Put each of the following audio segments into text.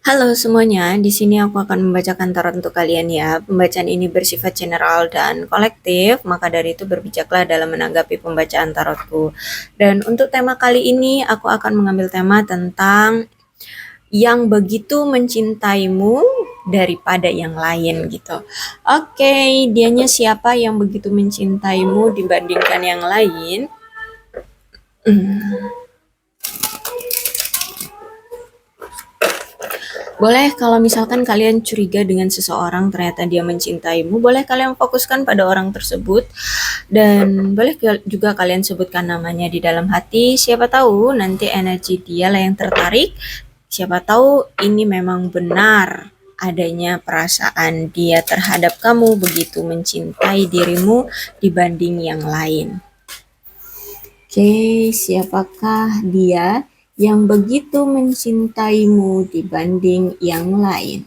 Halo semuanya, di sini aku akan membacakan tarot untuk kalian ya. Pembacaan ini bersifat general dan kolektif, maka dari itu berbijaklah dalam menanggapi pembacaan tarotku. Dan untuk tema kali ini, aku akan mengambil tema tentang yang begitu mencintaimu daripada yang lain gitu. Oke, dianya siapa yang begitu mencintaimu dibandingkan yang lain? Boleh kalau misalkan kalian curiga dengan seseorang ternyata dia mencintaimu, boleh kalian fokuskan pada orang tersebut dan boleh juga kalian sebutkan namanya di dalam hati. Siapa tahu nanti energi dialah yang tertarik. Siapa tahu ini memang benar adanya perasaan dia terhadap kamu begitu mencintai dirimu dibanding yang lain. Oke, siapakah dia yang begitu mencintaimu dibanding yang lain?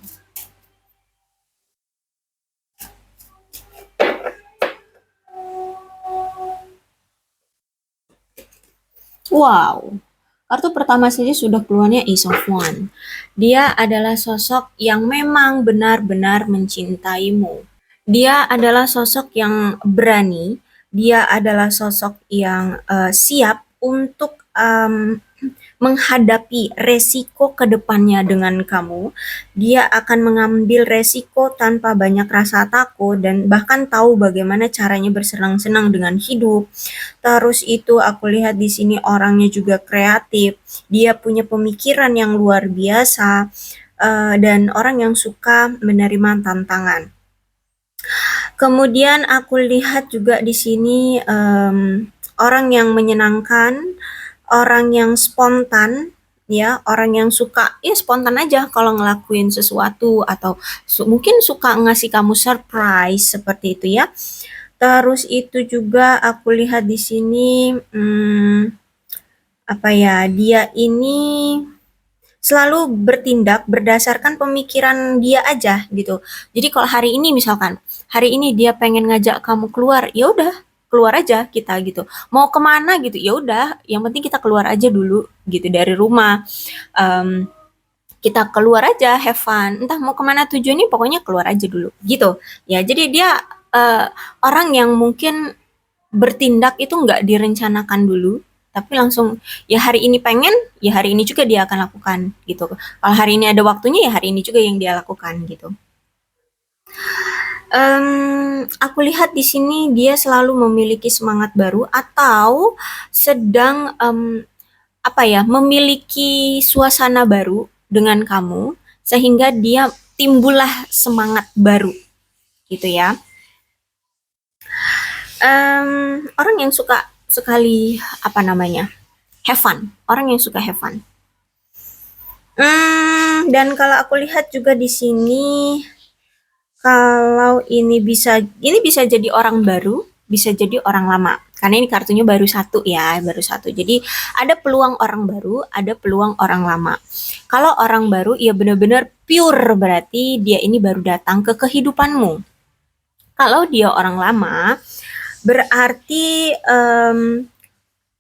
Wow, kartu pertama saja sudah keluarnya Ace of Wands. Dia adalah sosok yang memang benar-benar mencintaimu. Dia adalah sosok yang berani, dia adalah sosok yang siap untuk menghadapi resiko ke depannya dengan kamu. Dia akan mengambil resiko tanpa banyak rasa takut dan bahkan tahu bagaimana caranya bersenang-senang dengan hidup. Terus itu aku lihat di sini orangnya juga kreatif. Dia punya pemikiran yang luar biasa dan orang yang suka menerima tantangan. Kemudian aku lihat juga di sini orang yang menyenangkan, orang yang spontan, ya, orang yang suka ya spontan aja kalau ngelakuin sesuatu atau mungkin suka ngasih kamu surprise seperti itu ya. Terus itu juga aku lihat di sini apa ya, dia ini selalu bertindak berdasarkan pemikiran dia aja gitu. Jadi kalau hari ini misalkan, hari ini dia pengen ngajak kamu keluar, ya udah keluar aja kita gitu. Mau kemana gitu, ya udah. Yang penting kita keluar aja dulu gitu dari rumah. Em, kita keluar aja, have fun. Entah mau kemana tujuannya, pokoknya keluar aja dulu gitu. Ya, jadi dia eh, orang yang mungkin bertindak itu nggak direncanakan dulu, tapi langsung ya hari ini pengen, ya hari ini juga dia akan lakukan gitu. Kalau hari ini ada waktunya, ya hari ini juga yang dia lakukan gitu. Aku lihat di sini dia selalu memiliki semangat baru atau sedang apa ya, memiliki suasana baru dengan kamu sehingga dia timbullah semangat baru gitu ya. Orang yang suka sekali apa namanya, have fun, orang yang suka have fun. Dan kalau aku lihat juga di sini, kalau ini bisa jadi orang baru, bisa jadi orang lama. Karena ini kartunya baru satu ya, baru satu. Jadi ada peluang orang baru, ada peluang orang lama. Kalau orang baru ya benar-benar pure berarti dia ini baru datang ke kehidupanmu. Kalau dia orang lama, berarti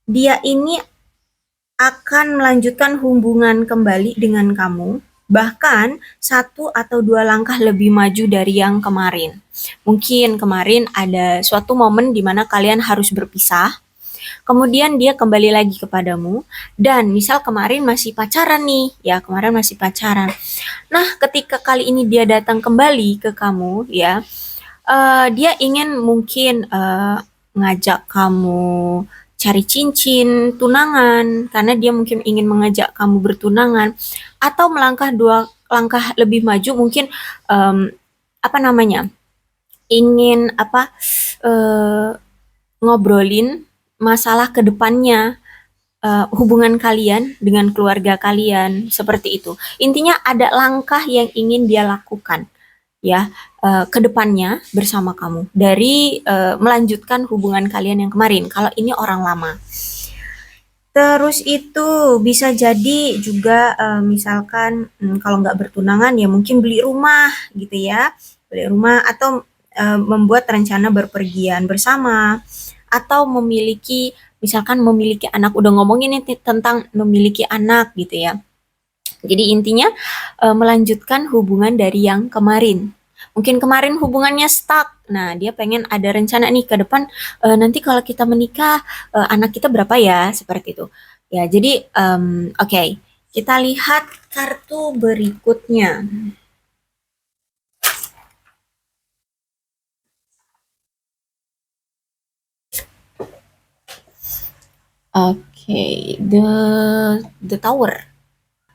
dia ini akan melanjutkan hubungan kembali dengan kamu, bahkan satu atau dua langkah lebih maju dari yang kemarin. Mungkin kemarin ada suatu momen di mana kalian harus berpisah, kemudian dia kembali lagi kepadamu, dan misal kemarin masih pacaran nih, ya kemarin masih pacaran. Nah, ketika kali ini dia datang kembali ke kamu, ya, dia ingin mungkin ngajak kamu cari cincin tunangan karena dia mungkin ingin mengajak kamu bertunangan atau melangkah dua langkah lebih maju mungkin apa namanya, ingin apa, eh, ngobrolin masalah kedepannya, hubungan kalian dengan keluarga kalian seperti itu. Intinya ada langkah yang ingin dia lakukan ya, ke depannya bersama kamu dari melanjutkan hubungan kalian yang kemarin. Kalau ini orang lama. Terus itu bisa jadi juga misalkan kalau nggak bertunangan ya mungkin beli rumah gitu ya, beli rumah atau membuat rencana berpergian bersama atau misalkan memiliki anak, udah ngomongin nih tentang memiliki anak gitu ya. Jadi intinya melanjutkan hubungan dari yang kemarin. Mungkin kemarin hubungannya stuck. Nah, dia pengen ada rencana nih ke depan, nanti kalau kita menikah, anak kita berapa ya? Seperti itu. Ya, jadi oke. Kita lihat kartu berikutnya. Oke, the tower.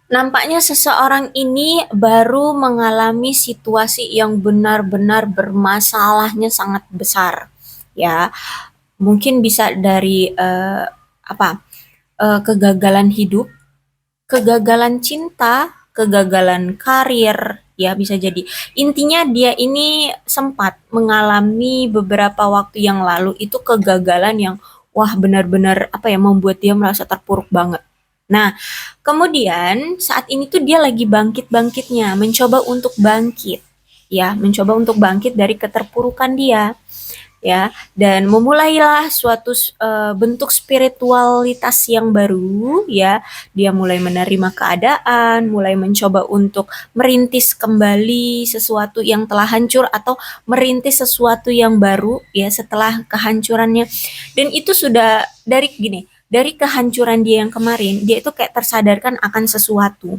Nampaknya seseorang ini baru mengalami situasi yang benar-benar bermasalahnya sangat besar, ya. Mungkin bisa dari apa? Kegagalan hidup, kegagalan cinta, kegagalan karir, ya bisa jadi. Intinya dia ini sempat mengalami beberapa waktu yang lalu itu kegagalan yang wah benar-benar apa ya membuat dia merasa terpuruk banget. Nah, kemudian saat ini tuh dia lagi bangkit-bangkitnya, mencoba untuk bangkit, ya, mencoba untuk bangkit dari keterpurukan dia, ya, dan memulailah suatu bentuk spiritualitas yang baru, ya. Dia mulai menerima keadaan, mulai mencoba untuk merintis kembali sesuatu yang telah hancur atau merintis sesuatu yang baru, ya, setelah kehancurannya. Dan itu sudah dari gini, dari kehancuran dia yang kemarin, dia itu kayak tersadarkan akan sesuatu.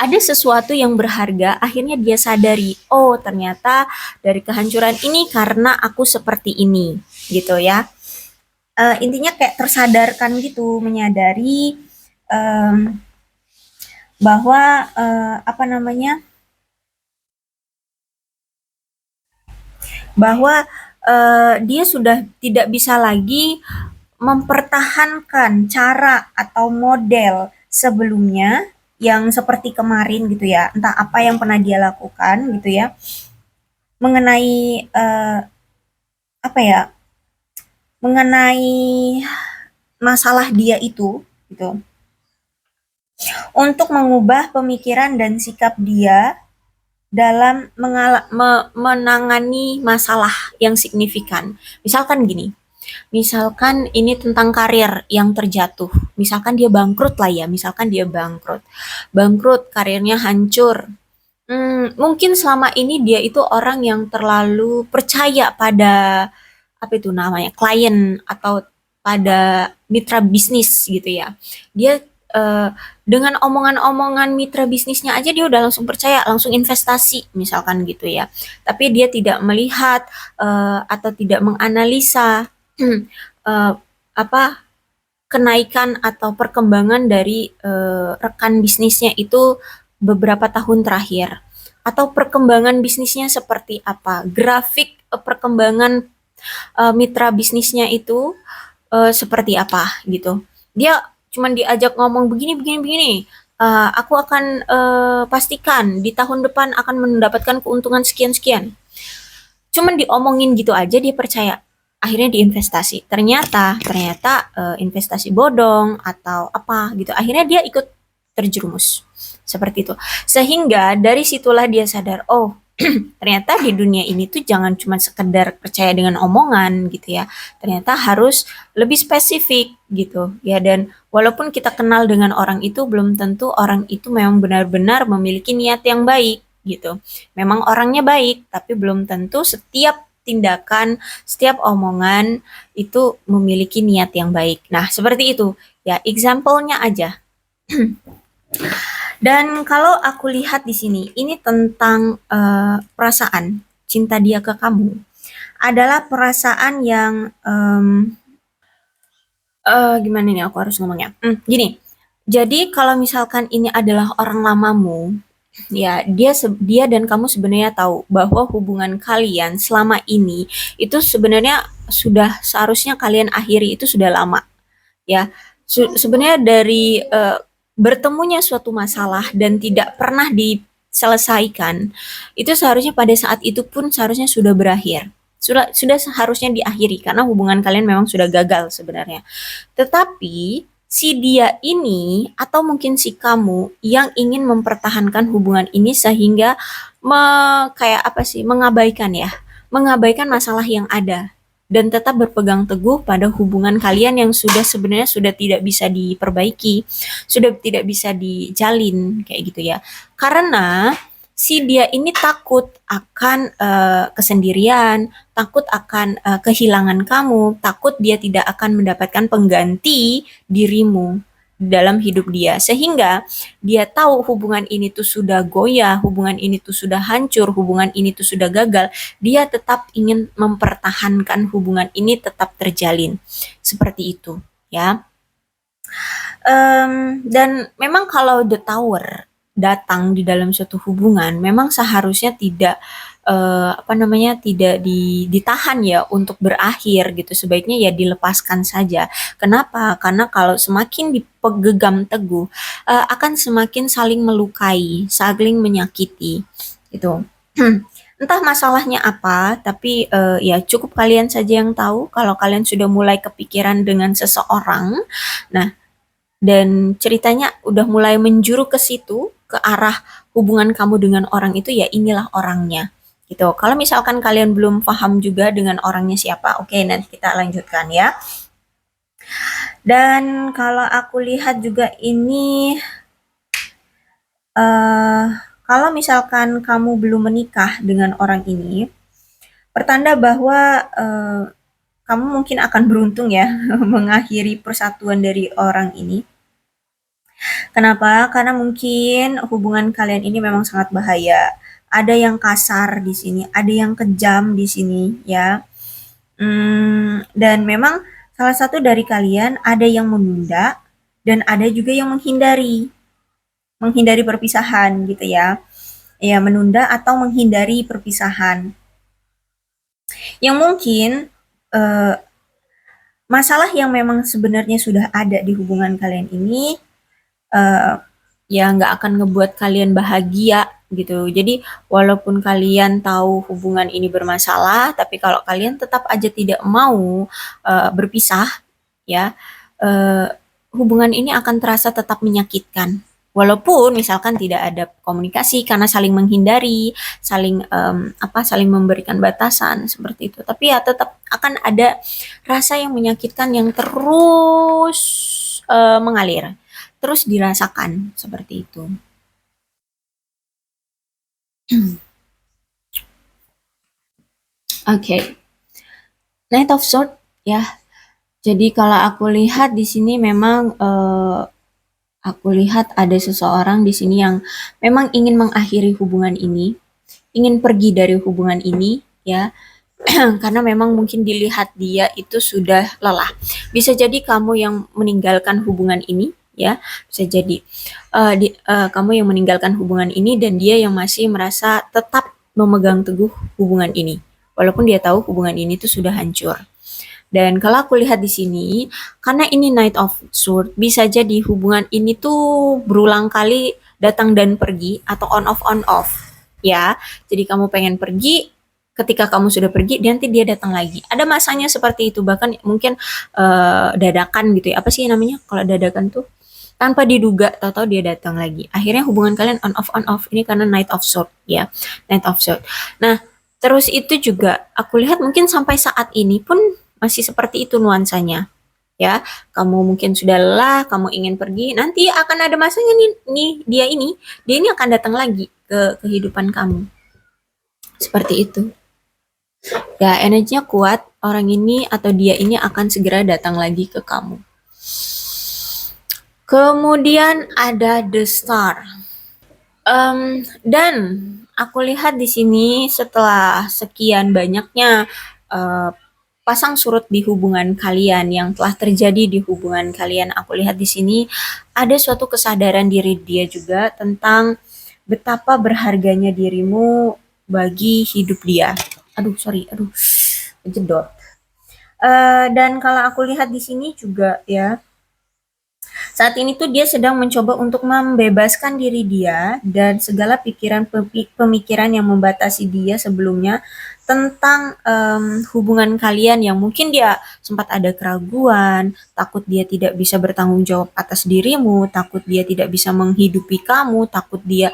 Ada sesuatu yang berharga, akhirnya dia sadari, oh ternyata dari kehancuran ini karena aku seperti ini, gitu ya. Intinya kayak tersadarkan gitu, menyadari um, bahwa apa namanya, bahwa dia sudah tidak bisa lagi mempertahankan cara atau model sebelumnya yang seperti kemarin gitu ya, entah apa yang pernah dia lakukan gitu ya, mengenai apa ya, mengenai masalah dia itu gitu, untuk mengubah pemikiran dan sikap dia dalam menangani masalah yang signifikan. Misalkan gini, misalkan ini tentang karir yang terjatuh. Misalkan dia bangkrut lah ya, misalkan dia bangkrut. Bangkrut, karirnya hancur. Mungkin selama ini dia itu orang yang terlalu percaya pada apa itu namanya, klien atau pada mitra bisnis gitu ya. Dia dengan omongan-omongan mitra bisnisnya aja dia udah langsung percaya, langsung investasi misalkan gitu ya. Tapi dia tidak melihat atau tidak menganalisa eh, apa kenaikan atau perkembangan dari rekan bisnisnya itu beberapa tahun terakhir, atau perkembangan bisnisnya seperti apa, grafik perkembangan mitra bisnisnya itu seperti apa gitu. Dia cuman diajak ngomong begini begini begini. Aku akan pastikan di tahun depan akan mendapatkan keuntungan sekian sekian. Cuman diomongin gitu aja dia percaya. Akhirnya diinvestasi. Ternyata investasi bodong atau apa gitu. Akhirnya dia ikut terjerumus. Seperti itu. Sehingga dari situlah dia sadar, oh ternyata di dunia ini tuh jangan cuma sekedar percaya dengan omongan gitu ya. Ternyata harus lebih spesifik gitu ya. Dan walaupun kita kenal dengan orang itu, belum tentu orang itu memang benar-benar memiliki niat yang baik gitu. Memang orangnya baik, tapi belum tentu setiap tindakan, setiap omongan itu memiliki niat yang baik. Nah, seperti itu. Ya, example-nya aja. Dan kalau aku lihat di sini, ini tentang perasaan cinta dia ke kamu adalah perasaan yang gimana nih aku harus ngomongnya? Gini. Jadi kalau misalkan ini adalah orang lamamu, ya dia dan kamu sebenarnya tahu bahwa hubungan kalian selama ini itu sebenarnya sudah seharusnya kalian akhiri itu sudah lama, ya. Sebenarnya dari bertemunya suatu masalah dan tidak pernah diselesaikan, itu seharusnya pada saat itu pun seharusnya sudah berakhir. Sudah seharusnya diakhiri karena hubungan kalian memang sudah gagal sebenarnya. Tetapi si dia ini atau mungkin si kamu yang ingin mempertahankan hubungan ini sehingga kayak apa sih, mengabaikan ya, mengabaikan masalah yang ada dan tetap berpegang teguh pada hubungan kalian yang sudah sebenarnya sudah tidak bisa diperbaiki, sudah tidak bisa dijalin kayak gitu ya. Karena si dia ini takut akan kesendirian, takut akan kehilangan kamu, takut dia tidak akan mendapatkan pengganti dirimu dalam hidup dia, sehingga dia tahu hubungan ini tuh sudah goyah, hubungan ini tuh sudah hancur, hubungan ini tuh sudah gagal, dia tetap ingin mempertahankan hubungan ini tetap terjalin seperti itu ya. Dan memang kalau the tower datang di dalam suatu hubungan, memang seharusnya tidak apa namanya, tidak ditahan ya untuk berakhir gitu. Sebaiknya ya dilepaskan saja. Kenapa? Karena kalau semakin dipegang teguh, akan semakin saling melukai, saling menyakiti gitu. Entah masalahnya apa, tapi ya cukup kalian saja yang tahu. Kalau kalian sudah mulai kepikiran dengan seseorang, nah, dan ceritanya udah mulai menjuru ke situ, ke arah hubungan kamu dengan orang itu, ya inilah orangnya. Gitu. Kalau misalkan kalian belum paham juga dengan orangnya siapa, oke, nanti kita lanjutkan ya. Dan kalau aku lihat juga ini, kalau misalkan kamu belum menikah dengan orang ini, pertanda bahwa kamu mungkin akan beruntung ya mengakhiri persatuan dari orang ini. Kenapa? Karena mungkin hubungan kalian ini memang sangat bahaya. Ada yang kasar di sini, ada yang kejam di sini, ya. Dan memang salah satu dari kalian ada yang menunda dan ada juga yang menghindari perpisahan gitu ya. Ya, menunda atau menghindari perpisahan. Yang mungkin eh, masalah yang memang sebenarnya sudah ada di hubungan kalian ini eh, ya nggak akan ngebuat kalian bahagia gitu. Jadi walaupun kalian tahu hubungan ini bermasalah, tapi kalau kalian tetap aja tidak mau berpisah, ya eh, hubungan ini akan terasa tetap menyakitkan. Walaupun misalkan tidak ada komunikasi karena saling menghindari, saling memberikan batasan seperti itu. Tapi ya tetap akan ada rasa yang menyakitkan yang terus mengalir, terus dirasakan seperti itu. Oke, Knight of Sword ya. Jadi kalau aku lihat di sini memang aku lihat ada seseorang di sini yang memang ingin mengakhiri hubungan ini, ingin pergi dari hubungan ini ya. Karena memang mungkin dilihat dia itu sudah lelah. Bisa jadi kamu yang meninggalkan hubungan ini ya, bisa jadi kamu yang meninggalkan hubungan ini dan dia yang masih merasa tetap memegang teguh hubungan ini. Walaupun dia tahu hubungan ini tuh sudah hancur. Dan kalau aku lihat di sini, karena ini Knight of Sword, bisa jadi hubungan ini tuh berulang kali datang dan pergi atau on off, ya. Jadi kamu pengen pergi, ketika kamu sudah pergi, nanti dia datang lagi. Ada masanya seperti itu, bahkan mungkin dadakan gitu ya. Apa sih namanya kalau dadakan tuh? Tanpa diduga, tahu-tahu dia datang lagi. Akhirnya hubungan kalian on off. Ini karena Knight of Sword, ya. Knight of Sword. Nah, terus itu juga aku lihat mungkin sampai saat ini pun masih seperti itu nuansanya. Ya, kamu mungkin sudah lelah, kamu ingin pergi, nanti akan ada masanya nih dia ini akan datang lagi ke kehidupan kamu. Seperti itu. Ya, energinya kuat, orang ini atau dia ini akan segera datang lagi ke kamu. Kemudian ada The Star. Dan aku lihat di sini setelah sekian banyaknya pasang surut di hubungan kalian yang telah terjadi di hubungan kalian, aku lihat di sini ada suatu kesadaran diri dia juga tentang betapa berharganya dirimu bagi hidup dia. Aduh, jedot. Dan kalau aku lihat di sini juga ya, saat ini tuh dia sedang mencoba untuk membebaskan diri dia dan segala pemikiran yang membatasi dia sebelumnya tentang hubungan kalian yang mungkin dia sempat ada keraguan, takut dia tidak bisa bertanggung jawab atas dirimu, takut dia tidak bisa menghidupi kamu, takut dia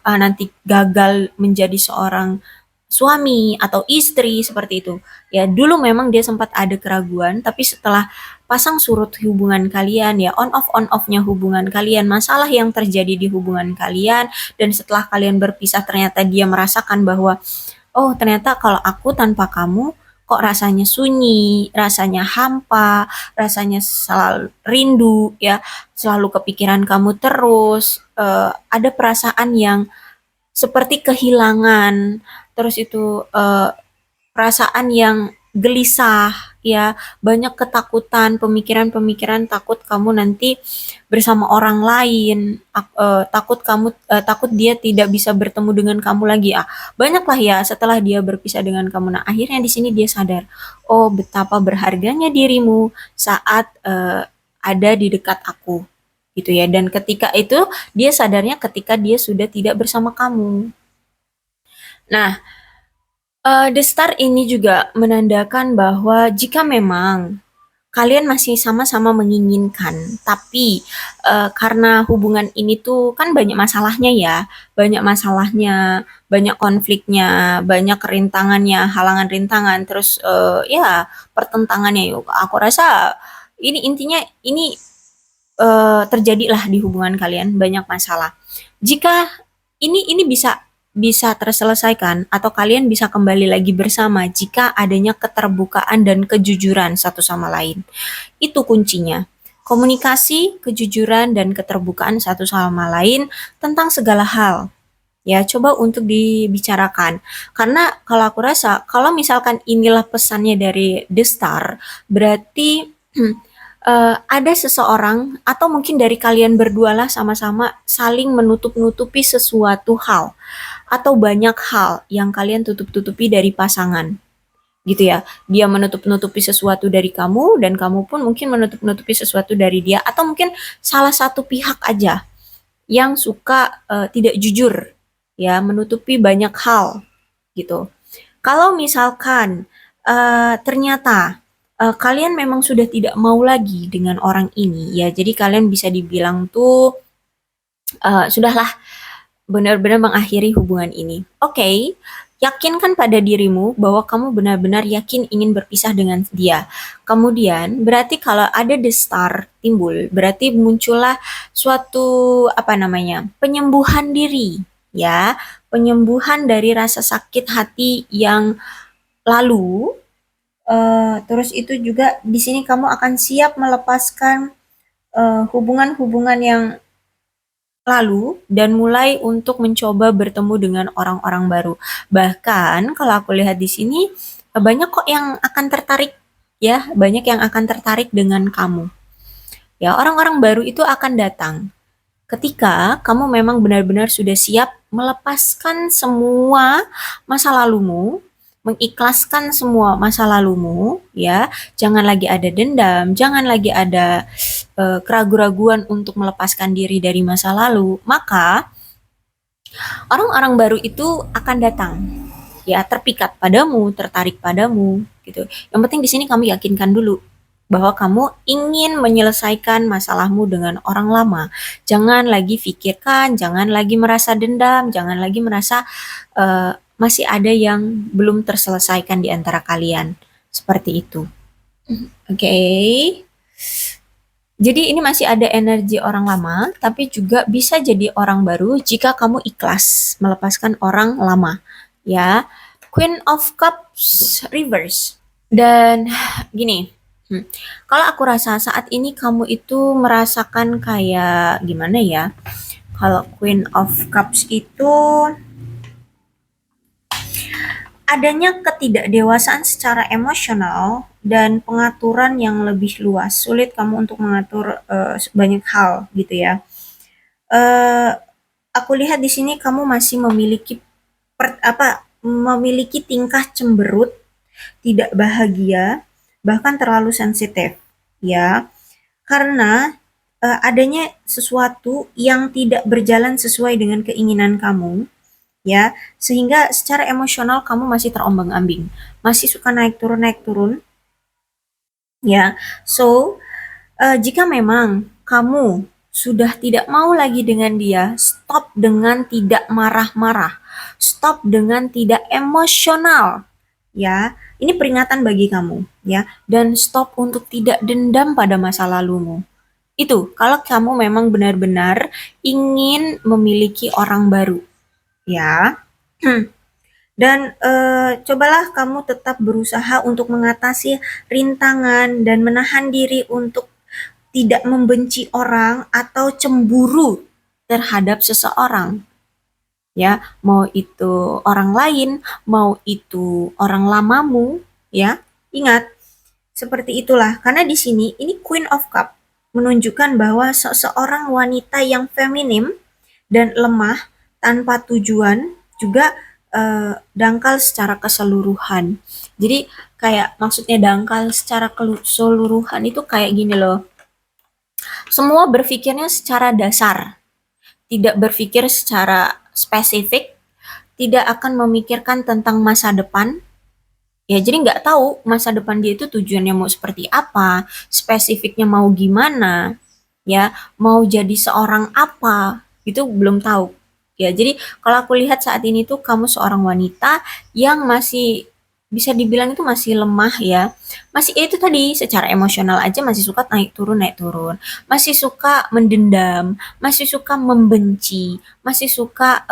nanti gagal menjadi seorang suami atau istri seperti itu. Ya, dulu memang dia sempat ada keraguan, tapi setelah pasang surut hubungan kalian, ya on off-nya hubungan kalian, masalah yang terjadi di hubungan kalian, dan setelah kalian berpisah ternyata dia merasakan bahwa oh ternyata kalau aku tanpa kamu kok rasanya sunyi, rasanya hampa, rasanya selalu rindu ya, selalu kepikiran kamu terus, ada perasaan yang seperti kehilangan, terus itu perasaan yang gelisah ya, banyak ketakutan, pemikiran-pemikiran takut kamu nanti bersama orang lain, takut dia tidak bisa bertemu dengan kamu lagi. Ah, banyaklah ya setelah dia berpisah dengan kamu. Nah, akhirnya di sini dia sadar, oh betapa berharganya dirimu saat ada di dekat aku gitu ya. Dan ketika itu dia sadarnya ketika dia sudah tidak bersama kamu. Nah, The Star ini juga menandakan bahwa jika memang kalian masih sama-sama menginginkan, tapi karena hubungan ini tuh kan banyak masalahnya ya, banyak masalahnya, banyak konfliknya, banyak rintangannya, halangan rintangan, terus ya pertentangannya yuk. Aku rasa ini intinya ini terjadilah di hubungan kalian banyak masalah. Jika ini bisa bisa terselesaikan atau kalian bisa kembali lagi bersama jika adanya keterbukaan dan kejujuran satu sama lain. Itu kuncinya. Komunikasi, kejujuran, dan keterbukaan satu sama lain tentang segala hal. Ya, coba untuk dibicarakan. Karena kalau aku rasa, kalau misalkan inilah pesannya dari The Star, berarti ada seseorang atau mungkin dari kalian berdua lah sama-sama saling menutup-nutupi sesuatu hal atau banyak hal yang kalian tutup-tutupi dari pasangan gitu ya. Dia menutup-nutupi sesuatu dari kamu dan kamu pun mungkin menutup-nutupi sesuatu dari dia atau mungkin salah satu pihak aja yang suka tidak jujur ya, menutupi banyak hal gitu. Kalau misalkan ternyata kalian memang sudah tidak mau lagi dengan orang ini ya, jadi kalian bisa dibilang tuh sudahlah benar-benar mengakhiri hubungan ini. Oke, yakinkan pada dirimu bahwa kamu benar-benar yakin ingin berpisah dengan dia. Kemudian, berarti kalau ada the star timbul, berarti muncullah suatu apa namanya? Penyembuhan diri, ya. Penyembuhan dari rasa sakit hati yang lalu. Terus itu juga di sini kamu akan siap melepaskan hubungan-hubungan yang lalu dan mulai untuk mencoba bertemu dengan orang-orang baru. Bahkan kalau aku lihat di sini banyak kok yang akan tertarik ya, banyak yang akan tertarik dengan kamu. Ya, orang-orang baru itu akan datang ketika kamu memang benar-benar sudah siap melepaskan semua masa lalumu, mengikhlaskan semua masa lalumu, ya, jangan lagi ada dendam, jangan lagi ada keraguan-raguan untuk melepaskan diri dari masa lalu, maka orang-orang baru itu akan datang, ya, terpikat padamu, tertarik padamu, gitu. Yang penting di sini kamu yakinkan dulu bahwa kamu ingin menyelesaikan masalahmu dengan orang lama. Jangan lagi pikirkan, jangan lagi merasa dendam, jangan lagi merasa masih ada yang belum terselesaikan di antara kalian. Seperti itu. Oke. Okay. Jadi ini masih ada energi orang lama, tapi juga bisa jadi orang baru jika kamu ikhlas melepaskan orang lama. Ya, Queen of Cups reverse. Dan gini, kalau aku rasa saat ini kamu itu merasakan kayak gimana ya? Kalau Queen of Cups itu adanya ketidakdewasaan secara emosional dan pengaturan yang lebih luas. Sulit kamu untuk mengatur banyak hal gitu ya. Uh, aku lihat di sini kamu masih memiliki memiliki tingkah cemberut, tidak bahagia, bahkan terlalu sensitif, ya. Karena adanya sesuatu yang tidak berjalan sesuai dengan keinginan kamu, ya, sehingga secara emosional kamu masih terombang-ambing, masih suka naik turun, ya. So, jika memang kamu sudah tidak mau lagi dengan dia, stop dengan tidak marah-marah, stop dengan tidak emosional, ya. Ini peringatan bagi kamu, ya. Dan stop untuk tidak dendam pada masa lalumu. Itu kalau kamu memang benar-benar ingin memiliki orang baru, ya. Dan cobalah kamu tetap berusaha untuk mengatasi rintangan dan menahan diri untuk tidak membenci orang atau cemburu terhadap seseorang. Ya, mau itu orang lain, mau itu orang lamamu, ya. Ingat, seperti itulah. Karena di sini ini Queen of Cup menunjukkan bahwa seseorang wanita yang feminim dan lemah tanpa tujuan juga dangkal secara keseluruhan. Jadi kayak maksudnya dangkal secara keseluruhan itu kayak gini loh. Semua berpikirnya secara dasar, tidak berpikir secara spesifik, tidak akan memikirkan tentang masa depan. Ya, jadi nggak tahu masa depan dia itu tujuannya mau seperti apa, spesifiknya mau gimana, ya, mau jadi seorang apa, itu belum tahu. Ya, jadi kalau aku lihat saat ini tuh kamu seorang wanita yang masih bisa dibilang itu masih lemah ya. Masih ya itu tadi secara emosional aja masih suka naik turun naik turun. Masih suka mendendam, masih suka membenci, masih suka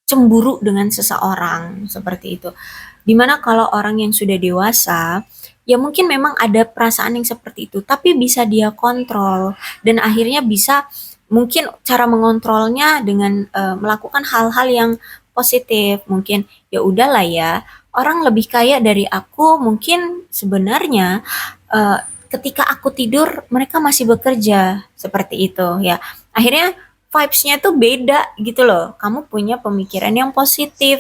cemburu dengan seseorang seperti itu. Dimana kalau orang yang sudah dewasa, ya mungkin memang ada perasaan yang seperti itu, tapi bisa dia kontrol dan akhirnya bisa mungkin cara mengontrolnya dengan melakukan hal-hal yang positif. Mungkin ya udahlah ya, orang lebih kaya dari aku, mungkin sebenarnya eh, ketika aku tidur mereka masih bekerja seperti itu ya. Akhirnya vibes-nya tuh beda gitu loh. Kamu punya pemikiran yang positif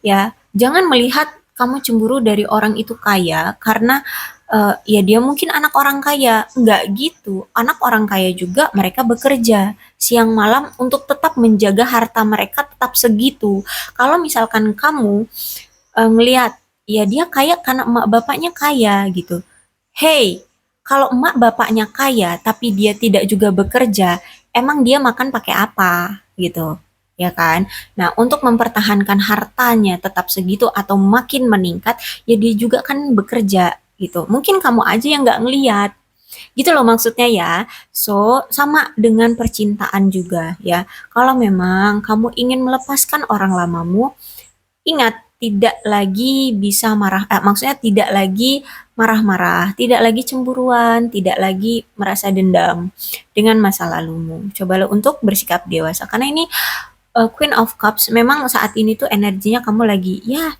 ya. Jangan melihat kamu cemburu dari orang itu kaya karena ya dia mungkin anak orang kaya. Enggak gitu. Anak orang kaya juga mereka bekerja siang malam untuk tetap menjaga harta mereka tetap segitu. Kalau misalkan kamu ngelihat ya dia kaya karena emak bapaknya kaya gitu. Hey, kalau emak bapaknya kaya tapi dia tidak juga bekerja, emang dia makan pakai apa gitu, ya kan? Nah, untuk mempertahankan hartanya tetap segitu atau makin meningkat, ya dia juga kan bekerja gitu. Mungkin kamu aja yang nggak ngeliat. Gitu loh maksudnya ya. So, sama dengan percintaan juga ya. Kalau memang kamu ingin melepaskan orang lamamu, ingat, tidak lagi bisa marah, maksudnya tidak lagi marah-marah, tidak lagi cemburuan, tidak lagi merasa dendam dengan masa lalumu. Cobalah untuk bersikap dewasa, karena ini Queen of Cups, memang saat ini tuh energinya kamu lagi, ya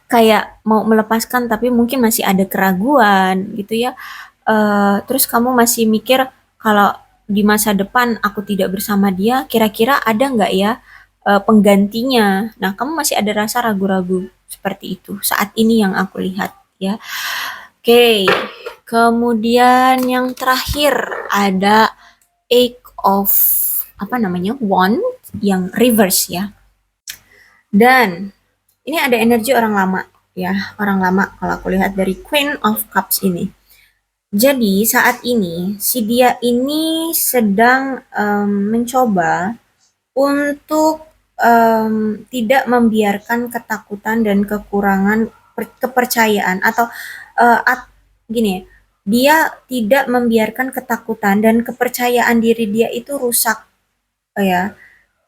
kayak mau melepaskan tapi mungkin masih ada keraguan gitu ya. Terus kamu masih mikir kalau di masa depan aku tidak bersama dia, kira-kira ada nggak ya penggantinya? Nah, kamu masih ada rasa ragu-ragu seperti itu saat ini yang aku lihat ya. Oke, kemudian yang terakhir ada Eight of apa namanya Wand yang reverse ya. Dan ini ada energi orang lama ya, orang lama kalau aku lihat dari Queen of Cups ini. Jadi saat ini si dia ini sedang mencoba untuk tidak membiarkan ketakutan dan kekurangan kepercayaan atau gini, dia tidak membiarkan ketakutan dan kepercayaan diri dia itu rusak ya.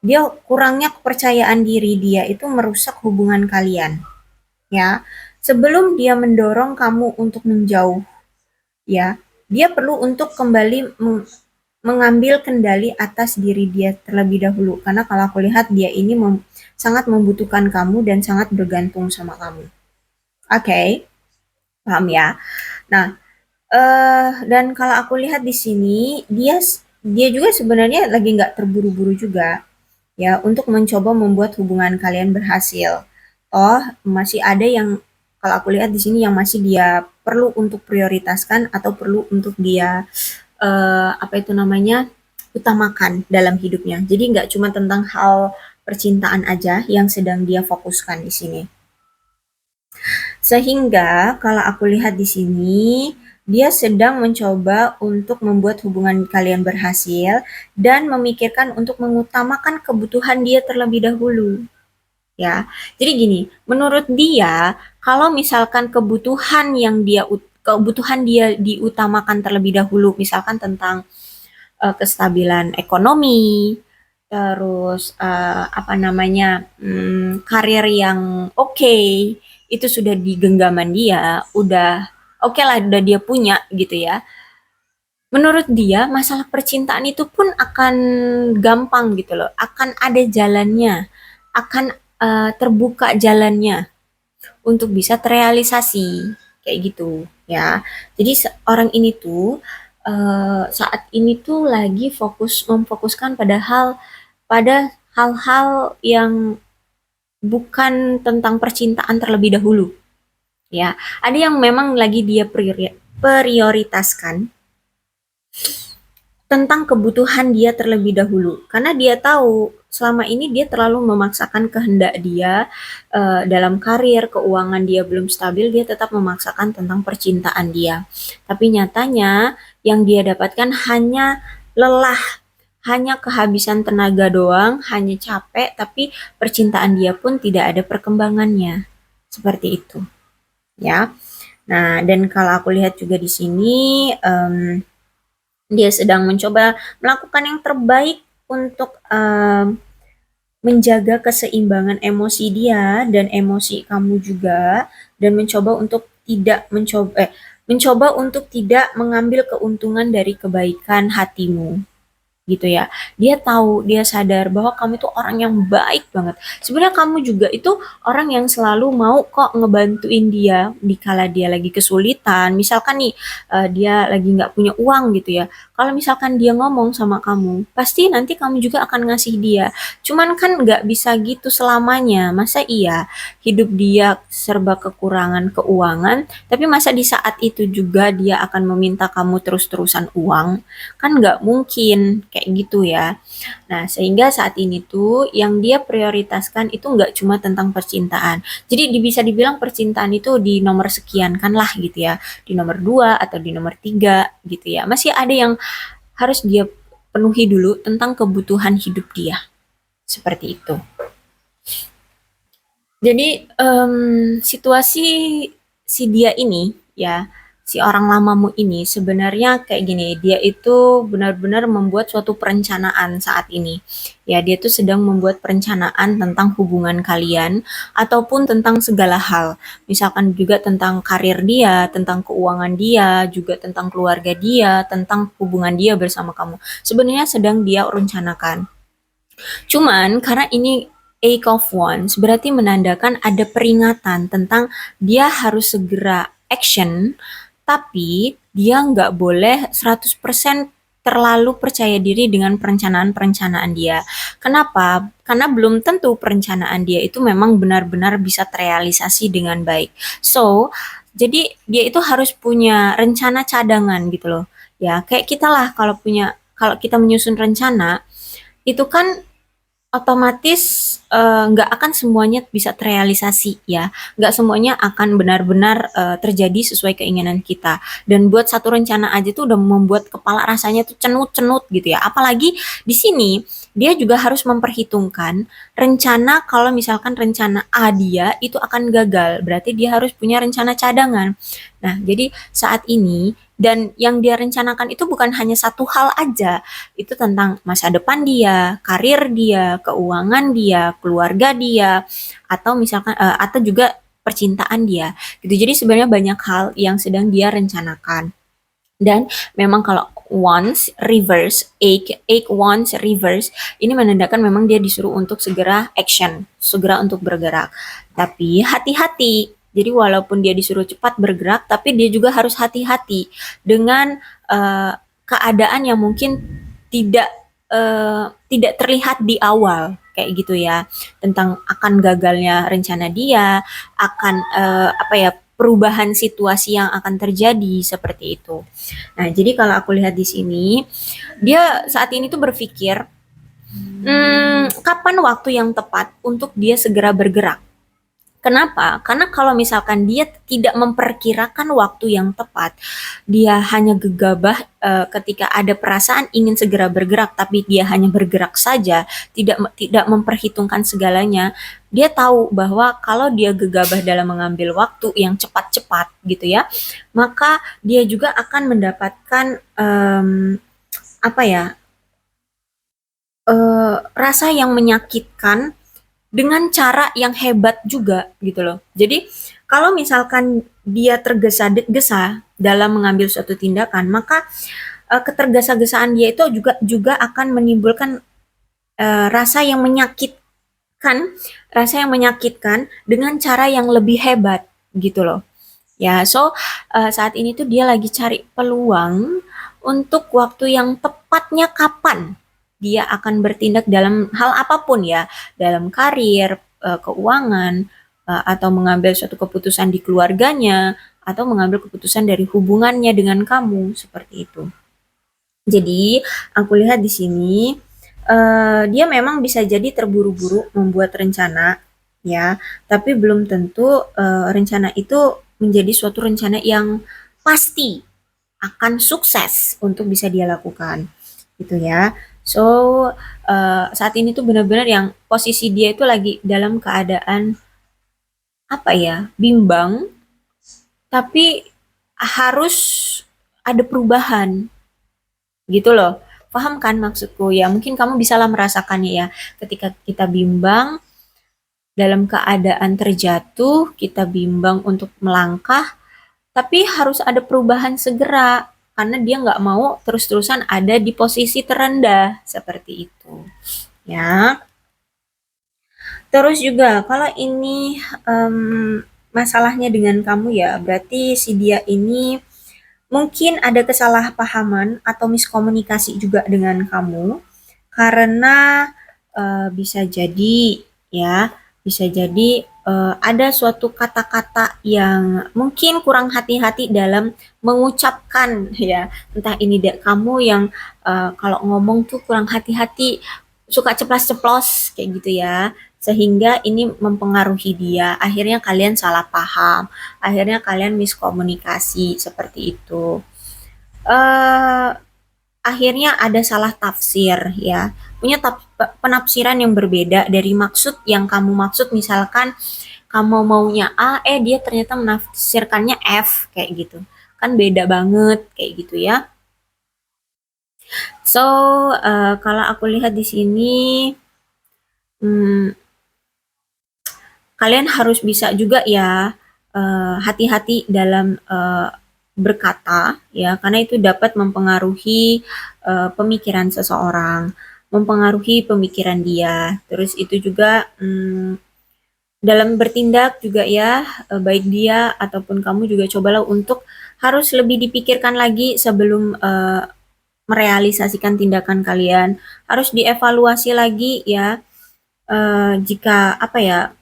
Dia kurangnya kepercayaan diri dia itu merusak hubungan kalian ya. Sebelum dia mendorong kamu untuk menjauh ya, dia perlu untuk kembali mengambil kendali atas diri dia terlebih dahulu. Karena kalau aku lihat dia ini sangat membutuhkan kamu dan sangat bergantung sama kamu. Oke, paham ya? Nah, dan kalau aku lihat di sini dia juga sebenarnya lagi nggak terburu-buru juga ya untuk mencoba membuat hubungan kalian berhasil. Oh, masih ada yang kalau aku lihat di sini yang masih dia perlu untuk prioritaskan atau perlu untuk dia apa itu namanya utamakan dalam hidupnya. Jadi nggak cuma tentang hal percintaan aja yang sedang dia fokuskan di sini. Sehingga kalau aku lihat di sini dia sedang mencoba untuk membuat hubungan kalian berhasil dan memikirkan untuk mengutamakan kebutuhan dia terlebih dahulu. Ya, jadi gini, menurut dia, kalau misalkan kebutuhan dia diutamakan terlebih dahulu, misalkan tentang kestabilan ekonomi, terus apa namanya, karir yang oke, itu sudah di genggaman dia, udah oke lah, udah dia punya gitu ya. Menurut dia, masalah percintaan itu pun akan gampang gitu loh, akan ada jalannya, akan terbuka jalannya untuk bisa terrealisasi kayak gitu ya. Jadi orang ini tuh saat ini tuh lagi memfokuskan pada hal-hal yang bukan tentang percintaan terlebih dahulu ya. Ada yang memang lagi dia prioritaskan tentang kebutuhan dia terlebih dahulu karena dia tahu selama ini dia terlalu memaksakan kehendak dia dalam karir, keuangan dia belum stabil, dia tetap memaksakan tentang percintaan dia. Tapi nyatanya yang dia dapatkan hanya lelah, hanya kehabisan tenaga doang, hanya capek, tapi percintaan dia pun tidak ada perkembangannya. Seperti itu, ya. Nah, dan kalau aku lihat juga di sini dia sedang mencoba melakukan yang terbaik untuk menjaga keseimbangan emosi dia dan emosi kamu juga, dan mencoba untuk tidak mengambil keuntungan dari kebaikan hatimu gitu ya. Dia tahu, dia sadar bahwa kamu itu orang yang baik banget. Sebenarnya kamu juga itu orang yang selalu mau kok ngebantuin dia di kala dia lagi kesulitan. Misalkan nih dia lagi nggak punya uang gitu ya. Kalau misalkan dia ngomong sama kamu, pasti nanti kamu juga akan ngasih dia. Cuman kan nggak bisa gitu selamanya. Masa iya hidup dia serba kekurangan keuangan, tapi masa di saat itu juga dia akan meminta kamu terus-terusan uang? Kan nggak mungkin kayak gitu ya. Nah, sehingga saat ini tuh yang dia prioritaskan itu nggak cuma tentang percintaan. Jadi bisa dibilang percintaan itu di nomor sekian kan lah gitu ya, di nomor 2 atau di nomor 3 gitu ya. Masih ada yang harus dia penuhi dulu tentang kebutuhan hidup dia. Seperti itu. Jadi situasi si dia ini ya, si orang lamamu ini sebenarnya kayak gini, dia itu benar-benar membuat suatu perencanaan saat ini. Ya, dia tuh sedang membuat perencanaan tentang hubungan kalian ataupun tentang segala hal. Misalkan juga tentang karir dia, tentang keuangan dia, juga tentang keluarga dia, tentang hubungan dia bersama kamu. Sebenarnya sedang dia rencanakan. Cuman karena ini Eight of Wands berarti menandakan ada peringatan tentang dia harus segera action, tapi dia nggak boleh 100% terlalu percaya diri dengan perencanaan-perencanaan dia. Kenapa? Karena belum tentu perencanaan dia itu memang benar-benar bisa terrealisasi dengan baik. So, jadi dia itu harus punya rencana cadangan gitu loh. Ya, kayak kita lah kalau kita menyusun rencana, itu kan otomatis nggak akan semuanya bisa terrealisasi ya, nggak semuanya akan benar-benar terjadi sesuai keinginan kita. Dan buat satu rencana aja tuh udah membuat kepala rasanya tuh cenut-cenut gitu ya. Apalagi di sini dia juga harus memperhitungkan rencana kalau misalkan rencana A dia itu akan gagal, berarti dia harus punya rencana cadangan. Nah, jadi saat ini dan yang dia rencanakan itu bukan hanya satu hal aja, itu tentang masa depan dia, karir dia, keuangan dia, keluarga dia, atau misalkan atau juga percintaan dia. Gitu. Jadi sebenarnya banyak hal yang sedang dia rencanakan. Dan memang kalau once reverse, eight once reverse, ini menandakan memang dia disuruh untuk segera action, segera untuk bergerak. Tapi hati-hati. Jadi walaupun dia disuruh cepat bergerak, tapi dia juga harus hati-hati dengan keadaan yang mungkin tidak tidak terlihat di awal kayak gitu ya, tentang akan gagalnya rencana dia, akan apa ya, perubahan situasi yang akan terjadi seperti itu. Nah, jadi kalau aku lihat di sini, dia saat ini tuh berpikir, kapan waktu yang tepat untuk dia segera bergerak? Kenapa? Karena kalau misalkan dia tidak memperkirakan waktu yang tepat, dia hanya gegabah ketika ada perasaan ingin segera bergerak, tapi dia hanya bergerak saja, tidak memperhitungkan segalanya. Dia tahu bahwa kalau dia gegabah dalam mengambil waktu yang cepat-cepat, gitu ya, maka dia juga akan mendapatkan apa ya, rasa yang menyakitkan dengan cara yang hebat juga gitu loh. Jadi kalau misalkan dia tergesa-gesa dalam mengambil suatu tindakan, maka ketergesa-gesaan dia itu juga juga akan menimbulkan rasa yang menyakitkan, rasa yang menyakitkan dengan cara yang lebih hebat gitu loh. Ya, so saat ini tuh dia lagi cari peluang untuk waktu yang tepatnya kapan dia akan bertindak dalam hal apapun ya, dalam karir, keuangan, atau mengambil suatu keputusan di keluarganya, atau mengambil keputusan dari hubungannya dengan kamu, seperti itu. Jadi, aku lihat di sini, dia memang bisa jadi terburu-buru membuat rencana, ya, tapi belum tentu, rencana itu menjadi suatu rencana yang pasti akan sukses untuk bisa dia lakukan, gitu ya. So, saat ini tuh benar-benar yang posisi dia itu lagi dalam keadaan, apa ya, bimbang, tapi harus ada perubahan. Gitu loh. Paham kan maksudku? Ya, mungkin kamu bisalah merasakannya ya. Ketika kita bimbang dalam keadaan terjatuh, kita bimbang untuk melangkah, tapi harus ada perubahan segera karena dia nggak mau terus-terusan ada di posisi terendah seperti itu. Ya. Terus juga kalau ini masalahnya dengan kamu ya, berarti si dia ini mungkin ada kesalahpahaman atau miskomunikasi juga dengan kamu karena bisa jadi ya, bisa jadi ada suatu kata-kata yang mungkin kurang hati-hati dalam mengucapkan ya. Entah ini dek kamu yang kalau ngomong tuh kurang hati-hati, suka ceplas-ceplos kayak gitu ya. Sehingga ini mempengaruhi dia. Akhirnya kalian salah paham, akhirnya kalian miskomunikasi seperti itu. eh Akhirnya ada salah tafsir ya, punya penafsiran yang berbeda dari maksud yang kamu maksud. Misalkan kamu maunya A, dia ternyata menafsirkannya F kayak gitu, kan beda banget kayak gitu ya. So kalau aku lihat di sini, hmm, kalian harus bisa juga ya hati-hati dalam berkata ya, karena itu dapat mempengaruhi pemikiran seseorang, mempengaruhi pemikiran dia. Terus itu juga dalam bertindak juga ya, baik dia ataupun kamu juga cobalah untuk harus lebih dipikirkan lagi sebelum merealisasikan tindakan kalian. Harus dievaluasi lagi ya, jika apa ya,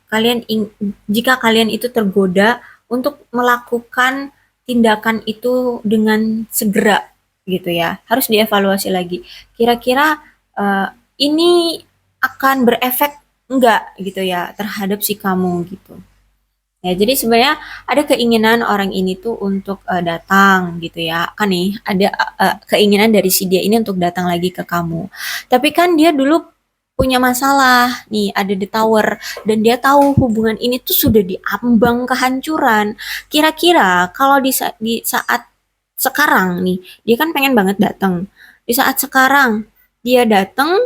jika kalian itu tergoda untuk melakukan tindakan itu dengan segera gitu ya, harus dievaluasi lagi. Kira-kira ini akan berefek enggak gitu ya terhadap si kamu gitu. Ya, jadi sebenarnya ada keinginan orang ini tuh untuk datang gitu ya. Kan nih ada keinginan dari si dia ini untuk datang lagi ke kamu. Tapi kan dia dulu punya masalah nih, ada di tower, dan dia tahu hubungan ini tuh sudah diambang kehancuran. Kira-kira kalau di saat sekarang nih, dia kan pengen banget datang. Di saat sekarang dia datang,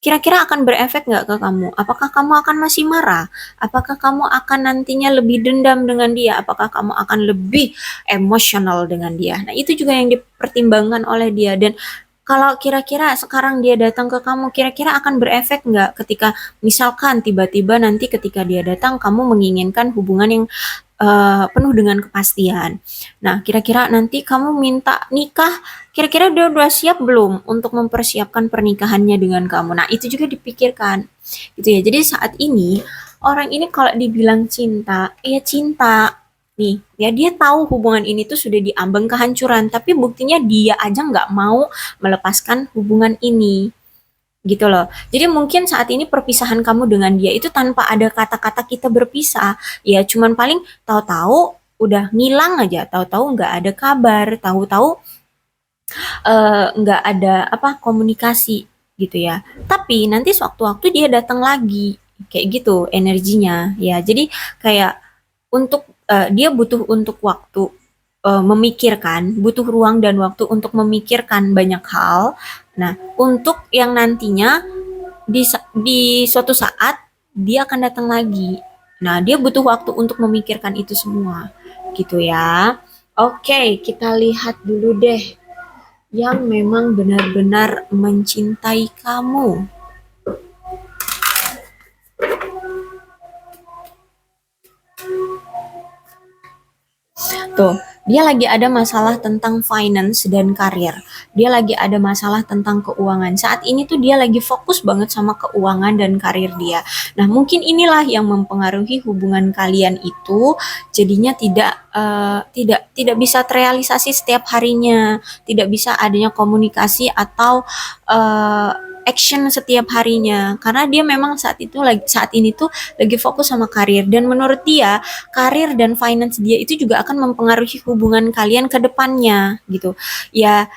kira-kira akan berefek nggak ke kamu? Apakah kamu akan masih marah? Apakah kamu akan nantinya lebih dendam dengan dia? Apakah kamu akan lebih emosional dengan dia? Nah, itu juga yang dipertimbangkan oleh dia. Dan kalau kira-kira sekarang dia datang ke kamu, kira-kira akan berefek nggak ketika misalkan tiba-tiba nanti ketika dia datang, kamu menginginkan hubungan yang penuh dengan kepastian. Nah, kira-kira nanti kamu minta nikah, kira-kira dia udah siap belum untuk mempersiapkan pernikahannya dengan kamu? Nah, itu juga dipikirkan. Gitu ya. Jadi saat ini orang ini kalau dibilang cinta, ya cinta. Nih, ya dia tahu hubungan ini tuh sudah diambang kehancuran, tapi buktinya dia aja nggak mau melepaskan hubungan ini. gitu loh. Jadi mungkin saat ini perpisahan kamu dengan dia itu tanpa ada kata-kata kita berpisah, ya cuman paling tahu-tahu udah ngilang aja, tahu-tahu nggak ada kabar, tahu-tahu nggak ada apa komunikasi gitu ya. Tapi nanti sewaktu-waktu dia datang lagi, kayak gitu energinya ya. Jadi kayak untuk dia butuh untuk waktu memikirkan, butuh ruang dan waktu untuk memikirkan banyak hal. Nah, untuk yang nantinya di suatu saat dia akan datang lagi. Nah, dia butuh waktu untuk memikirkan itu semua, gitu ya. Oke, kita lihat dulu deh yang memang benar-benar mencintai kamu. Tuh, dia lagi ada masalah tentang finance dan karir. Dia lagi ada masalah tentang keuangan. Saat ini tuh dia lagi fokus banget sama keuangan dan karir dia. Nah, mungkin inilah yang mempengaruhi hubungan kalian itu jadinya tidak bisa terrealisasi setiap harinya, tidak bisa adanya komunikasi atau eh, action setiap harinya karena dia memang saat ini tuh lagi fokus sama karir dan menurut dia karir dan finance dia itu juga akan mempengaruhi hubungan kalian ke depannya gitu. Ya,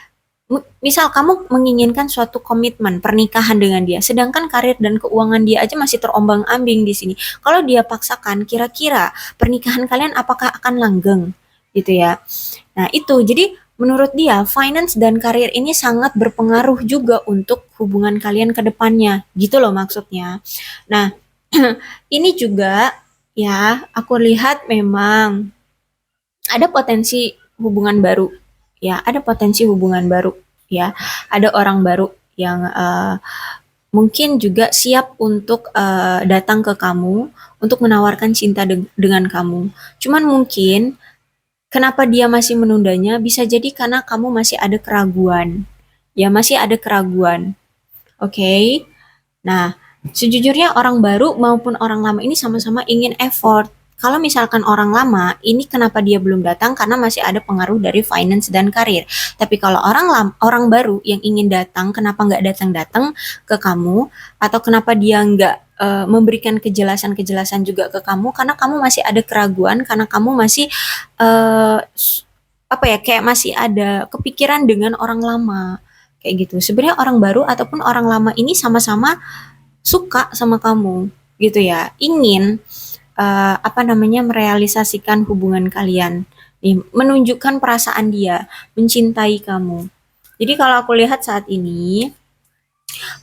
misal kamu menginginkan suatu komitmen pernikahan dengan dia, sedangkan karir dan keuangan dia aja masih terombang-ambing di sini. Kalau dia paksakan, kira-kira pernikahan kalian apakah akan langgeng gitu ya. Nah, itu. Jadi menurut dia finance dan karir ini sangat berpengaruh juga untuk hubungan kalian ke depannya. Gitu loh maksudnya. Nah, ini juga ya, aku lihat memang ada potensi hubungan baru. Ya, ada potensi hubungan baru. Ya, ada orang baru yang mungkin juga siap untuk datang ke kamu untuk menawarkan cinta dengan kamu. Cuman mungkin kenapa dia masih menundanya bisa jadi karena kamu masih ada keraguan. Ya, masih ada keraguan. Oke. Okay? Nah, sejujurnya orang baru maupun orang lama ini sama-sama ingin effort. Kalau misalkan orang lama, ini kenapa dia belum datang? Karena masih ada pengaruh dari finance dan karir. Tapi kalau orang baru yang ingin datang, kenapa nggak datang-datang ke kamu? Atau kenapa dia nggak memberikan kejelasan-kejelasan juga ke kamu? Karena kamu masih ada keraguan, karena kamu masih eh, apa ya, kayak masih ada kepikiran dengan orang lama kayak gitu. Sebenarnya orang baru ataupun orang lama ini sama-sama suka sama kamu gitu ya, ingin apa namanya merealisasikan hubungan kalian, nih, menunjukkan perasaan dia, mencintai kamu. Jadi kalau aku lihat saat ini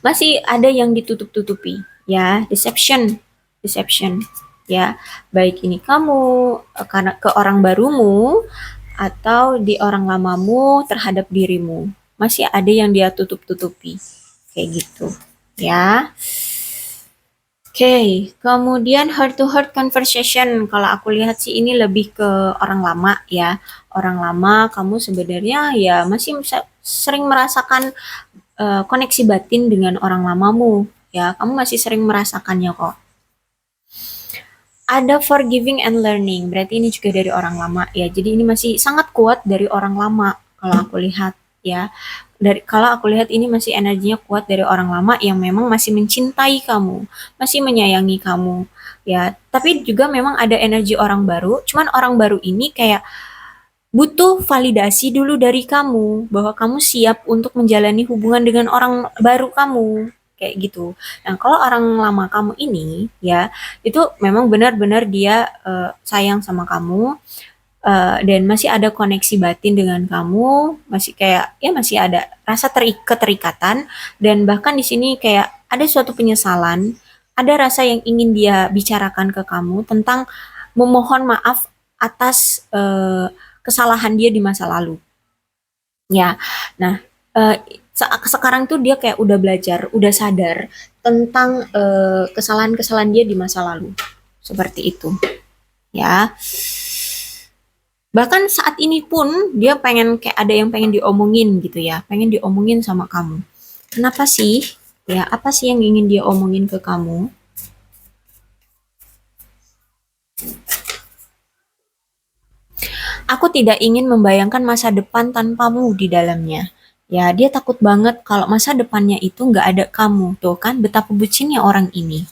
masih ada yang ditutup-tutupi, ya, deception, deception, ya, baik ini kamu karena ke orang barumu atau di orang lamamu terhadap dirimu, masih ada yang dia tutup-tutupi, kayak gitu, ya. Oke, okay. Kemudian heart to heart conversation. Kalau aku lihat sih ini lebih ke orang lama ya. Orang lama kamu sebenarnya ya masih sering merasakan koneksi batin dengan orang lamamu ya. Kamu masih sering merasakannya kok. Ada forgiving and learning. Berarti ini juga dari orang lama ya. Jadi ini masih sangat kuat dari orang lama kalau aku lihat ya. Kalau aku lihat ini masih energinya kuat dari orang lama yang memang masih mencintai kamu, masih menyayangi kamu ya. Tapi juga memang ada energi orang baru. Cuman orang baru ini kayak butuh validasi dulu dari kamu bahwa kamu siap untuk menjalani hubungan dengan orang baru kamu kayak gitu. Nah, kalau orang lama kamu ini ya itu memang benar-benar dia sayang sama kamu dan masih ada koneksi batin dengan kamu, masih kayak ya masih ada rasa keterikatan dan bahkan di sini kayak ada suatu penyesalan, ada rasa yang ingin dia bicarakan ke kamu tentang memohon maaf atas kesalahan dia di masa lalu. Ya, nah eh, sekarang tuh dia kayak udah belajar, udah sadar tentang kesalahan-kesalahan dia di masa lalu, seperti itu. Ya, bahkan saat ini pun dia pengen kayak ada yang pengen diomongin gitu ya, pengen diomongin sama kamu. Kenapa sih? Ya, apa sih yang ingin dia omongin ke kamu? Aku tidak ingin membayangkan masa depan tanpamu di dalamnya. Ya, dia takut banget kalau masa depannya itu nggak ada kamu. Tuh kan betapa bucinnya orang ini.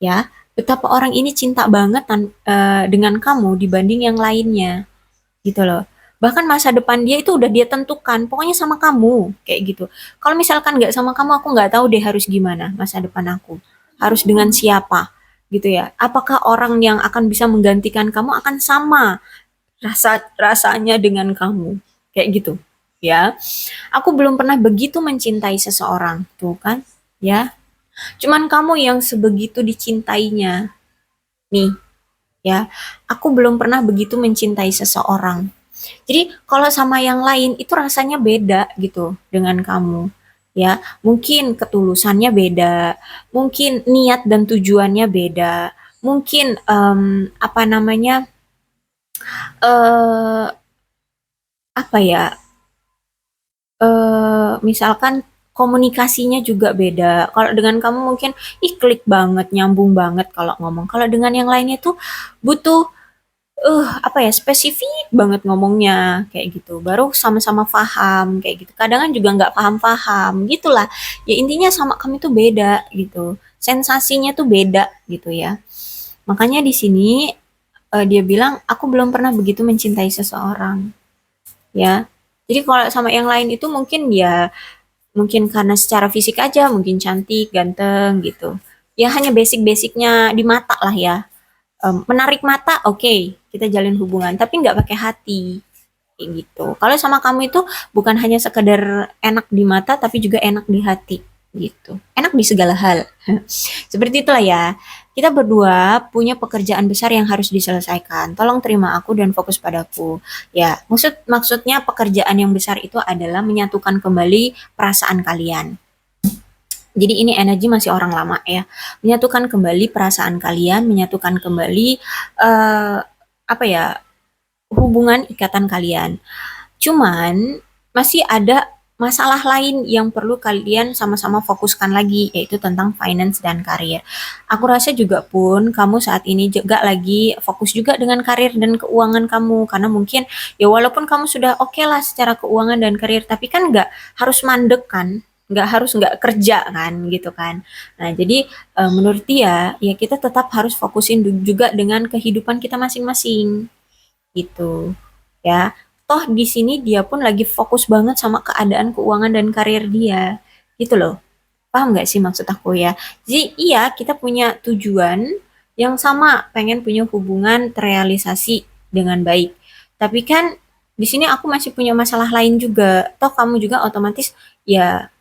Ya, betapa orang ini cinta banget dengan kamu dibanding yang lainnya gitu loh. Bahkan masa depan dia itu udah dia tentukan, pokoknya sama kamu, kayak gitu. Kalau misalkan nggak sama kamu, aku nggak tahu deh harus gimana masa depan aku. Harus dengan siapa, gitu ya. Apakah orang yang akan bisa menggantikan kamu akan sama rasanya dengan kamu, kayak gitu. Ya, aku belum pernah begitu mencintai seseorang, tuh kan? Ya, cuman kamu yang sebegitu dicintainya, nih, ya. Aku belum pernah begitu mencintai seseorang. Jadi kalau sama yang lain itu rasanya beda gitu dengan kamu. Ya, mungkin ketulusannya beda, mungkin niat dan tujuannya beda, mungkin apa namanya eh apa ya misalkan komunikasinya juga beda. Kalau dengan kamu mungkin klik banget, nyambung banget kalau ngomong. Kalau dengan yang lainnya tuh butuh apa ya, spesifik banget ngomongnya, kayak gitu. Baru sama-sama paham, kayak gitu. Kadang kan juga nggak paham-paham, gitulah. Ya intinya sama kamu tuh beda, gitu. Sensasinya tuh beda, gitu ya. Makanya di sini dia bilang, aku belum pernah begitu mencintai seseorang, ya. Jadi kalau sama yang lain itu mungkin ya, mungkin karena secara fisik aja, mungkin cantik, ganteng, gitu. Ya hanya basic-basicnya di mata lah ya. Menarik mata, oke, kita jalin hubungan, tapi nggak pakai hati, kayak gitu. Kalau sama kamu itu bukan hanya sekedar enak di mata, tapi juga enak di hati, gitu. Enak di segala hal. Seperti itulah ya. Kita berdua punya pekerjaan besar yang harus diselesaikan. Tolong terima aku dan fokus padaku. Ya, maksudnya pekerjaan yang besar itu adalah menyatukan kembali perasaan kalian. Jadi ini energi masih orang lama ya. Menyatukan kembali perasaan kalian, menyatukan kembali eh apa ya, hubungan ikatan kalian. Cuman masih ada masalah lain yang perlu kalian sama-sama fokuskan lagi, yaitu tentang finance dan karir. Aku rasa juga pun kamu saat ini juga lagi fokus juga dengan karir dan keuangan kamu, karena mungkin ya walaupun kamu sudah oke lah secara keuangan dan karir, tapi kan nggak harus mandek kan, nggak harus nggak kerja kan, gitu kan. Nah jadi menurut dia ya kita tetap harus fokusin juga dengan kehidupan kita masing-masing, gitu ya. Toh di sini dia pun lagi fokus banget sama keadaan keuangan dan karir dia, gitu loh. Paham nggak sih maksud aku ya? Jadi iya, kita punya tujuan yang sama, pengen punya hubungan terrealisasi dengan baik. Tapi kan di sini aku masih punya masalah lain juga. Toh kamu juga otomatis ya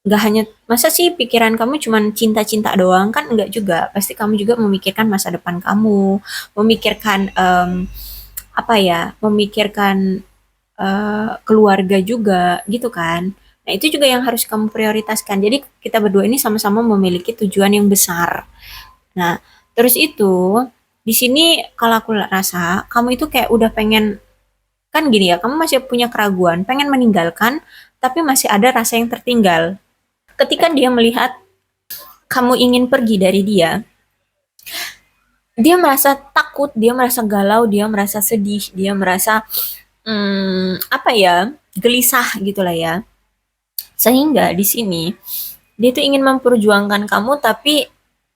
nggak hanya, masa sih pikiran kamu cuman cinta-cinta doang, kan enggak juga. Pasti kamu juga memikirkan masa depan kamu, memikirkan apa ya, memikirkan keluarga juga, gitu kan. Nah, itu juga yang harus kamu prioritaskan. Jadi kita berdua ini sama-sama memiliki tujuan yang besar. Nah, terus itu di sini kalau aku rasa kamu itu kayak udah pengen, kan gini ya, kamu masih punya keraguan, pengen meninggalkan, tapi masih ada rasa yang tertinggal. Ketika dia melihat kamu ingin pergi dari dia merasa takut, dia merasa galau, dia merasa sedih, dia merasa apa ya, gelisah gitulah ya. Sehingga di sini dia tuh ingin memperjuangkan kamu, tapi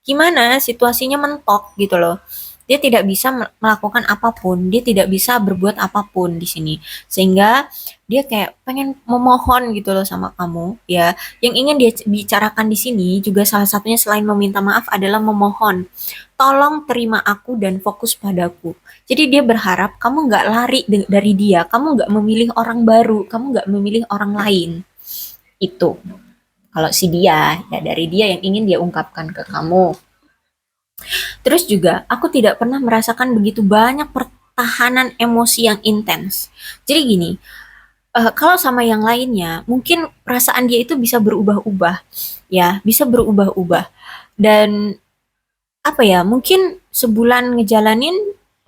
gimana situasinya mentok gitu loh. Dia tidak bisa melakukan apapun, dia tidak bisa berbuat apapun di sini. Sehingga dia kayak pengen memohon gitu loh sama kamu ya. Yang ingin dia bicarakan di sini juga salah satunya selain meminta maaf adalah memohon. Tolong terima aku dan fokus padaku. Jadi dia berharap kamu nggak lari dari dia, kamu nggak memilih orang baru, kamu nggak memilih orang lain. Itu kalau si dia, ya dari dia yang ingin dia ungkapkan ke kamu. Terus juga aku tidak pernah merasakan begitu banyak pertahanan emosi yang intens. Jadi gini, kalau sama yang lainnya, mungkin perasaan dia itu bisa berubah-ubah, ya, bisa berubah-ubah. Dan apa ya, mungkin sebulan ngejalanin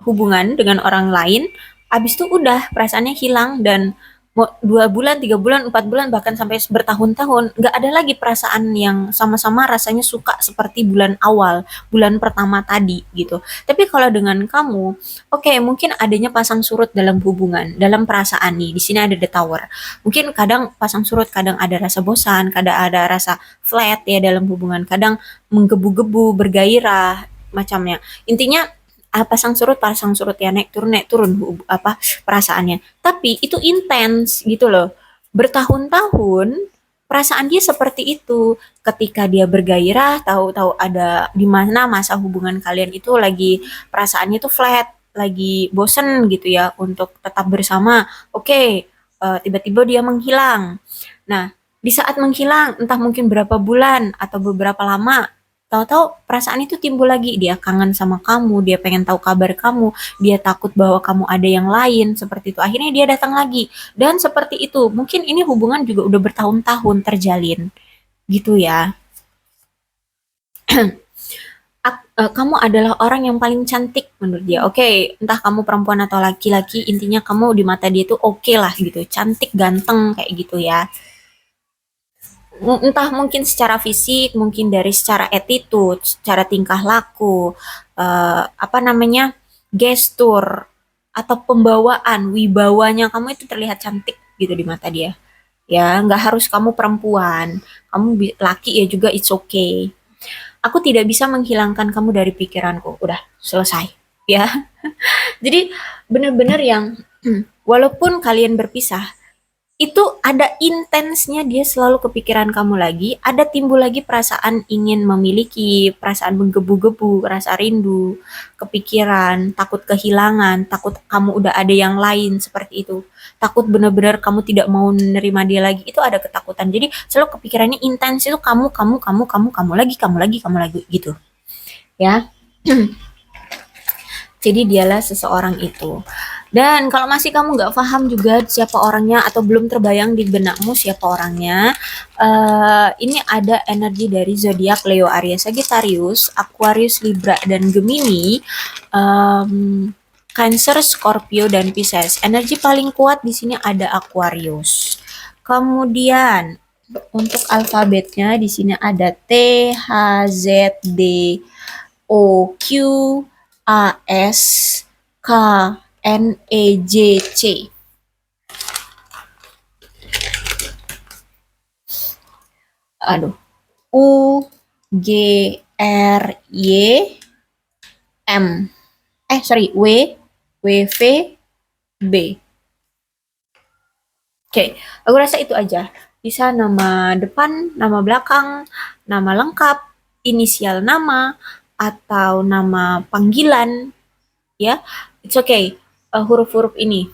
hubungan dengan orang lain, abis itu udah perasaannya hilang dan mau 2 bulan, 3 bulan, 4 bulan, bahkan sampai bertahun-tahun, nggak ada lagi perasaan yang sama-sama rasanya suka seperti bulan awal, bulan pertama tadi gitu. Tapi kalau dengan kamu, oke, mungkin adanya pasang surut dalam hubungan, dalam perasaan nih. Di sini ada the tower. Mungkin kadang pasang surut, kadang ada rasa bosan, kadang ada rasa flat ya dalam hubungan, kadang menggebu-gebu, bergairah macamnya. Intinya pasang surut ya, naik turun apa perasaannya. Tapi itu intens gitu loh. Bertahun-tahun perasaan dia seperti itu. Ketika dia bergairah, tahu-tahu ada di mana masa hubungan kalian itu lagi perasaannya itu flat, lagi bosen gitu ya untuk tetap bersama. Oke, tiba-tiba dia menghilang. Nah, di saat menghilang, entah mungkin berapa bulan atau beberapa lama, tahu-tahu perasaan itu timbul lagi. Dia kangen sama kamu, dia pengen tahu kabar kamu, dia takut bahwa kamu ada yang lain, seperti itu. Akhirnya dia datang lagi. Dan seperti itu, mungkin ini hubungan juga udah bertahun-tahun terjalin. Gitu ya. Kamu adalah orang yang paling cantik menurut dia. Oke, entah kamu perempuan atau laki-laki, intinya kamu di mata dia tuh oke lah gitu. Cantik, ganteng, kayak gitu ya. Entah mungkin secara fisik, mungkin dari secara attitude, secara tingkah laku, apa namanya, gestur atau pembawaan, wibawanya kamu itu terlihat cantik gitu di mata dia. Ya, nggak harus kamu perempuan, kamu laki ya juga it's okay. Aku tidak bisa menghilangkan kamu dari pikiranku. Udah selesai, ya. Jadi benar-benar yang walaupun kalian berpisah, itu ada intensnya dia selalu kepikiran kamu lagi, ada timbul lagi perasaan ingin memiliki, perasaan menggebu-gebu, rasa rindu, kepikiran, takut kehilangan, takut kamu udah ada yang lain seperti itu. Takut benar-benar kamu tidak mau menerima dia lagi, itu ada ketakutan. Jadi selalu kepikirannya intens itu kamu lagi, kamu lagi gitu. Ya. Jadi dialah seseorang itu. Dan kalau masih kamu nggak paham juga siapa orangnya atau belum terbayang di benakmu siapa orangnya, ini ada energi dari zodiak Leo, Aries, Sagittarius, Aquarius, Libra, dan Gemini, Cancer, Scorpio, dan Pisces. Energi paling kuat di sini ada Aquarius. Kemudian untuk alfabetnya di sini ada T, H, Z, D, O, Q, A, S, K, N, E, J, C. Aduh. U, G, R, Y, M. Sorry. W, W, V, B. Oke, aku rasa itu aja. Bisa nama depan, nama belakang, nama lengkap, inisial nama, atau nama panggilan, ya. It's okay. Huruf-huruf ini.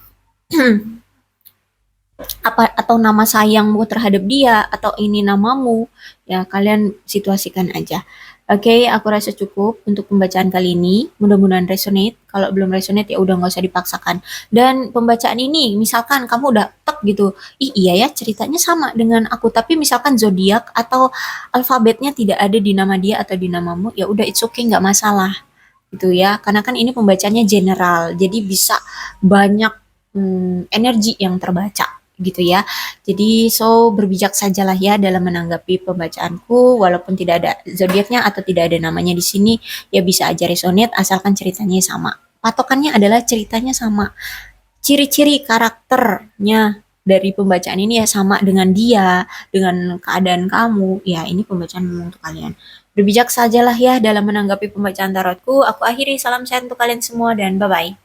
Apa atau nama sayangmu terhadap dia atau ini namamu, ya kalian situasikan aja. Oke, aku rasa cukup untuk pembacaan kali ini. Mudah-mudahan resonate. Kalau belum resonate ya udah nggak usah dipaksakan. Dan pembacaan ini, misalkan kamu udah tek gitu, ih iya ya ceritanya sama dengan aku, tapi misalkan zodiak atau alfabetnya tidak ada di nama dia atau di namamu, ya udah it's okay, nggak masalah gitu ya. Karena kan ini pembacanya general, jadi bisa banyak energi yang terbaca gitu ya. Jadi so berbijak sajalah ya dalam menanggapi pembacaanku, walaupun tidak ada zodiaknya atau tidak ada namanya di sini, ya bisa aja resonate asalkan ceritanya sama. Patokannya adalah ceritanya sama. Ciri-ciri karakternya dari pembacaan ini ya sama dengan dia, dengan keadaan kamu. Ya, ini pembacaan memang untuk kalian. Berbijak sajalah ya dalam menanggapi pembacaan tarotku. Aku akhiri, salam sehat untuk kalian semua dan bye-bye.